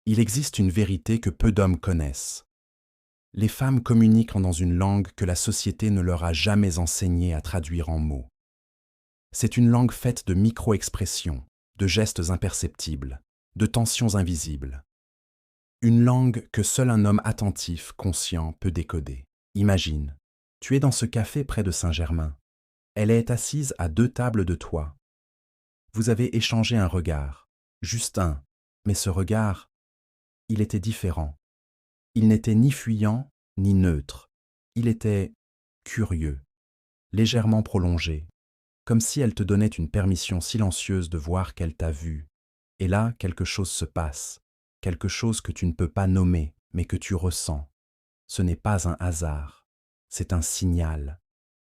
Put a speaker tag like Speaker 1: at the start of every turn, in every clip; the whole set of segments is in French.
Speaker 1: Il existe une vérité que peu d'hommes connaissent. Les femmes communiquent dans une langue que la société ne leur a jamais enseigné à traduire en mots. C'est une langue faite de micro-expressions, de gestes imperceptibles, de tensions invisibles. Une langue que seul un homme attentif, conscient, peut décoder. Imagine, tu es dans ce café près de Saint-Germain. Elle est assise à 2 tables de toi. Vous avez échangé un regard, juste un, mais ce regard, il était différent. Il n'était ni fuyant, ni neutre. Il était curieux, légèrement prolongé, comme si elle te donnait une permission silencieuse de voir qu'elle t'a vu. Et là, quelque chose se passe, quelque chose que tu ne peux pas nommer, mais que tu ressens. Ce n'est pas un hasard, c'est un signal,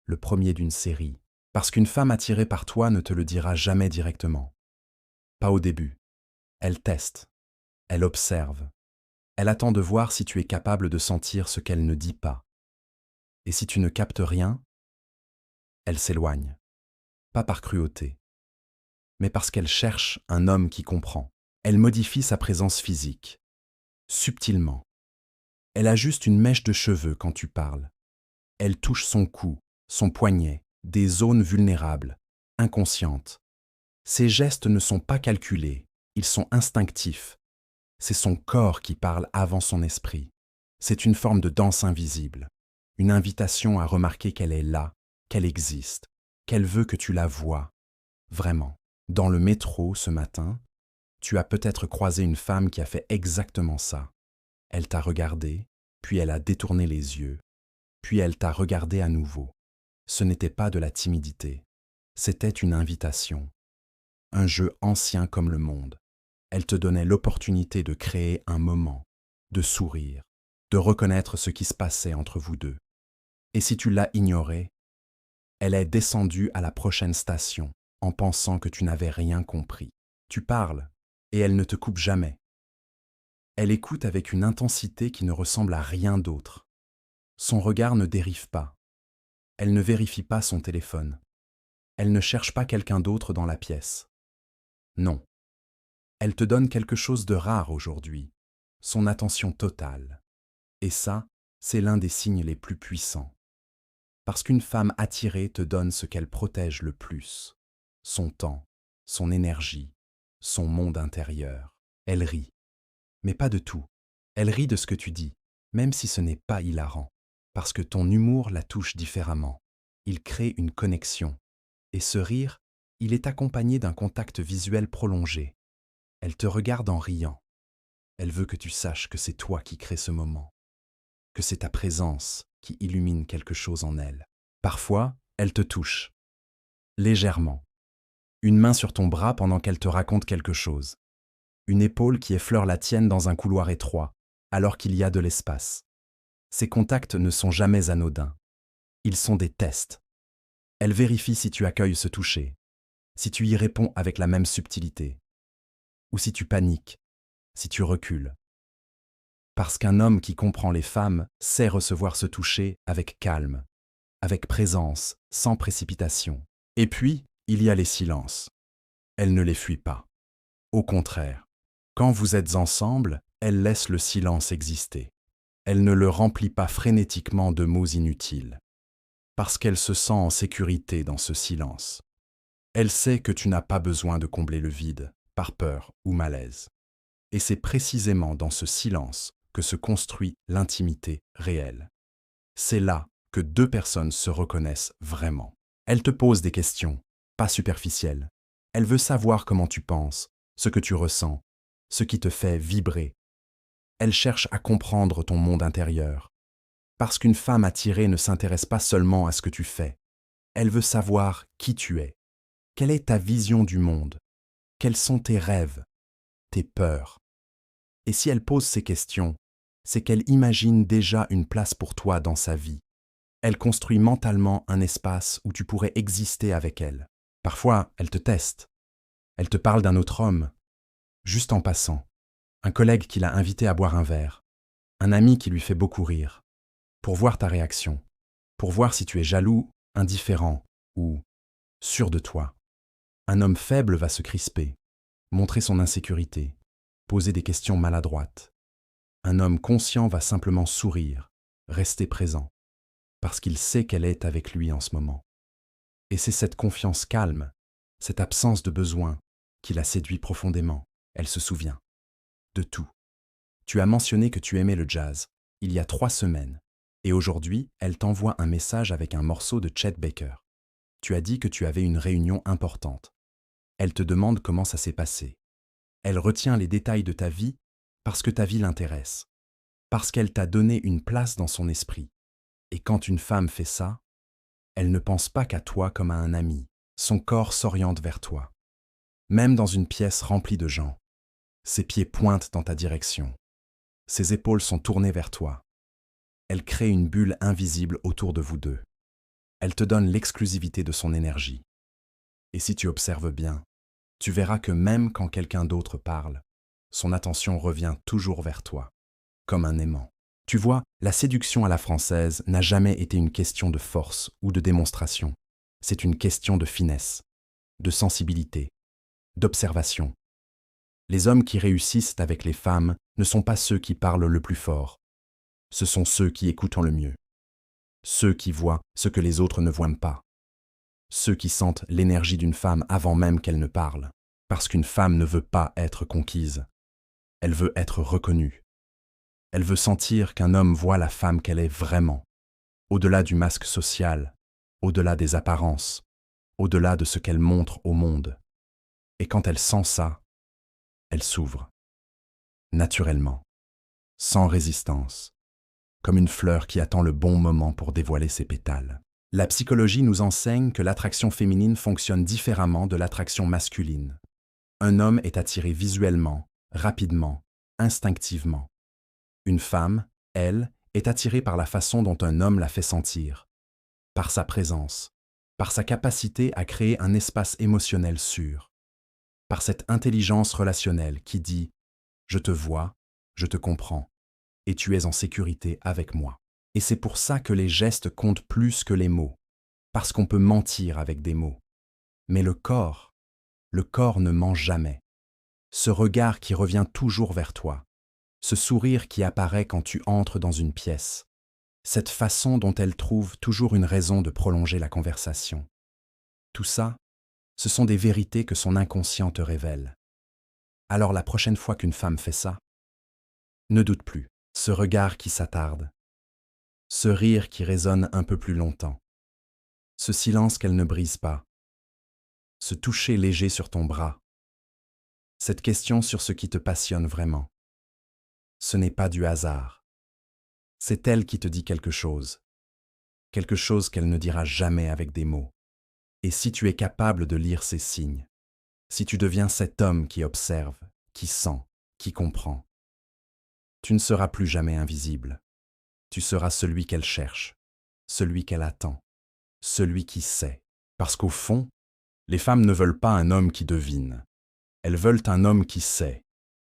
Speaker 1: le premier d'une série, parce qu'une femme attirée par toi ne te le dira jamais directement. Pas au début. Elle teste, elle observe, elle attend de voir si tu es capable de sentir ce qu'elle ne dit pas. Et si tu ne captes rien, elle s'éloigne, pas par cruauté, mais parce qu'elle cherche un homme qui comprend. Elle modifie sa présence physique, subtilement. Elle ajuste une mèche de cheveux quand tu parles. Elle touche son cou, son poignet, des zones vulnérables, inconscientes. Ses gestes ne sont pas calculés, ils sont instinctifs. C'est son corps qui parle avant son esprit. C'est une forme de danse invisible, une invitation à remarquer qu'elle est là, qu'elle existe, qu'elle veut que tu la vois, vraiment. Dans le métro ce matin, tu as peut-être croisé une femme qui a fait exactement ça. Elle t'a regardé, puis elle a détourné les yeux, puis elle t'a regardé à nouveau. Ce n'était pas de la timidité, c'était une invitation, un jeu ancien comme le monde. Elle te donnait l'opportunité de créer un moment, de sourire, de reconnaître ce qui se passait entre vous deux. Et si tu l'as ignorée, elle est descendue à la prochaine station en pensant que tu n'avais rien compris. Tu parles, et elle ne te coupe jamais. Elle écoute avec une intensité qui ne ressemble à rien d'autre. Son regard ne dérive pas. Elle ne vérifie pas son téléphone. Elle ne cherche pas quelqu'un d'autre dans la pièce. Non. Elle te donne quelque chose de rare aujourd'hui, son attention totale. Et ça, c'est l'un des signes les plus puissants. Parce qu'une femme attirée te donne ce qu'elle protège le plus, son temps, son énergie, son monde intérieur. Elle rit, mais pas de tout. Elle rit de ce que tu dis, même si ce n'est pas hilarant, parce que ton humour la touche différemment. Il crée une connexion. Et ce rire, il est accompagné d'un contact visuel prolongé. Elle te regarde en riant. Elle veut que tu saches que c'est toi qui crée ce moment, que c'est ta présence qui illumine quelque chose en elle. Parfois, elle te touche, légèrement. Une main sur ton bras pendant qu'elle te raconte quelque chose. Une épaule qui effleure la tienne dans un couloir étroit, alors qu'il y a de l'espace. Ces contacts ne sont jamais anodins. Ils sont des tests. Elle vérifie si tu accueilles ce toucher, si tu y réponds avec la même subtilité, ou si tu paniques, si tu recules. Parce qu'un homme qui comprend les femmes sait recevoir ce toucher avec calme, avec présence, sans précipitation. Et puis, il y a les silences. Elle ne les fuit pas. Au contraire, quand vous êtes ensemble, elle laisse le silence exister. Elle ne le remplit pas frénétiquement de mots inutiles, parce qu'elle se sent en sécurité dans ce silence. Elle sait que tu n'as pas besoin de combler le vide, par peur ou malaise. Et c'est précisément dans ce silence que se construit l'intimité réelle. C'est là que 2 personnes se reconnaissent vraiment. Elle te pose des questions, pas superficielles. Elle veut savoir comment tu penses, ce que tu ressens, ce qui te fait vibrer. Elle cherche à comprendre ton monde intérieur. Parce qu'une femme attirée ne s'intéresse pas seulement à ce que tu fais. Elle veut savoir qui tu es. Quelle est ta vision du monde? Quels sont tes rêves, tes peurs? Et si elle pose ces questions, c'est qu'elle imagine déjà une place pour toi dans sa vie. Elle construit mentalement un espace où tu pourrais exister avec elle. Parfois, elle te teste. Elle te parle d'un autre homme, juste en passant. Un collègue qui l'a invité à boire un verre. Un ami qui lui fait beaucoup rire. Pour voir ta réaction. Pour voir si tu es jaloux, indifférent ou sûr de toi. Un homme faible va se crisper, montrer son insécurité. poser des questions maladroites. Un homme conscient va simplement sourire, rester présent, parce qu'il sait qu'elle est avec lui en ce moment. Et c'est cette confiance calme, cette absence de besoin, qui la séduit profondément. Elle se souvient de tout. Tu as mentionné que tu aimais le jazz, il y a 3 semaines, et aujourd'hui, elle t'envoie un message avec un morceau de Chet Baker. Tu as dit que tu avais une réunion importante. Elle te demande comment ça s'est passé. Elle retient les détails de ta vie parce que ta vie l'intéresse, parce qu'elle t'a donné une place dans son esprit. Et quand une femme fait ça, elle ne pense pas qu'à toi comme à un ami. Son corps s'oriente vers toi. Même dans une pièce remplie de gens, ses pieds pointent dans ta direction. Ses épaules sont tournées vers toi. Elle crée une bulle invisible autour de vous deux. Elle te donne l'exclusivité de son énergie. Et si tu observes bien, tu verras que même quand quelqu'un d'autre parle, son attention revient toujours vers toi, comme un aimant. Tu vois, la séduction à la française n'a jamais été une question de force ou de démonstration. C'est une question de finesse, de sensibilité, d'observation. Les hommes qui réussissent avec les femmes ne sont pas ceux qui parlent le plus fort. Ce sont ceux qui écoutent le mieux. Ceux qui voient ce que les autres ne voient pas. Ceux qui sentent l'énergie d'une femme avant même qu'elle ne parle. Parce qu'une femme ne veut pas être conquise. Elle veut être reconnue. Elle veut sentir qu'un homme voit la femme qu'elle est vraiment, au-delà du masque social, au-delà des apparences, au-delà de ce qu'elle montre au monde. Et quand elle sent ça, elle s'ouvre, naturellement, sans résistance, comme une fleur qui attend le bon moment pour dévoiler ses pétales. La psychologie nous enseigne que l'attraction féminine fonctionne différemment de l'attraction masculine. Un homme est attiré visuellement, rapidement, instinctivement. Une femme, elle, est attirée par la façon dont un homme la fait sentir, par sa présence, par sa capacité à créer un espace émotionnel sûr, par cette intelligence relationnelle qui dit « je te vois, je te comprends, et tu es en sécurité avec moi ». Et c'est pour ça que les gestes comptent plus que les mots, parce qu'on peut mentir avec des mots. Mais le corps ne ment jamais. Ce regard qui revient toujours vers toi, ce sourire qui apparaît quand tu entres dans une pièce, cette façon dont elle trouve toujours une raison de prolonger la conversation. Tout ça, ce sont des vérités que son inconscient te révèle. Alors la prochaine fois qu'une femme fait ça, ne doute plus, ce regard qui s'attarde, ce rire qui résonne un peu plus longtemps, ce silence qu'elle ne brise pas, ce toucher léger sur ton bras, cette question sur ce qui te passionne vraiment. Ce n'est pas du hasard. C'est elle qui te dit quelque chose qu'elle ne dira jamais avec des mots. Et si tu es capable de lire ces signes, si tu deviens cet homme qui observe, qui sent, qui comprend, tu ne seras plus jamais invisible. Tu seras celui qu'elle cherche, celui qu'elle attend, celui qui sait. Parce qu'au fond, les femmes ne veulent pas un homme qui devine. Elles veulent un homme qui sait,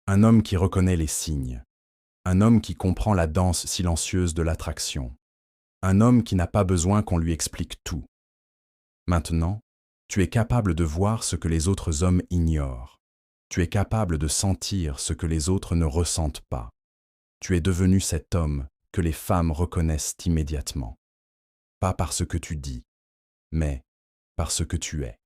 Speaker 1: un homme qui reconnaît les signes, un homme qui comprend la danse silencieuse de l'attraction, un homme qui n'a pas besoin qu'on lui explique tout. Maintenant, tu es capable de voir ce que les autres hommes ignorent. Tu es capable de sentir ce que les autres ne ressentent pas. Tu es devenu cet homme que les femmes reconnaissent immédiatement. Pas parce que tu dis, mais parce que tu es.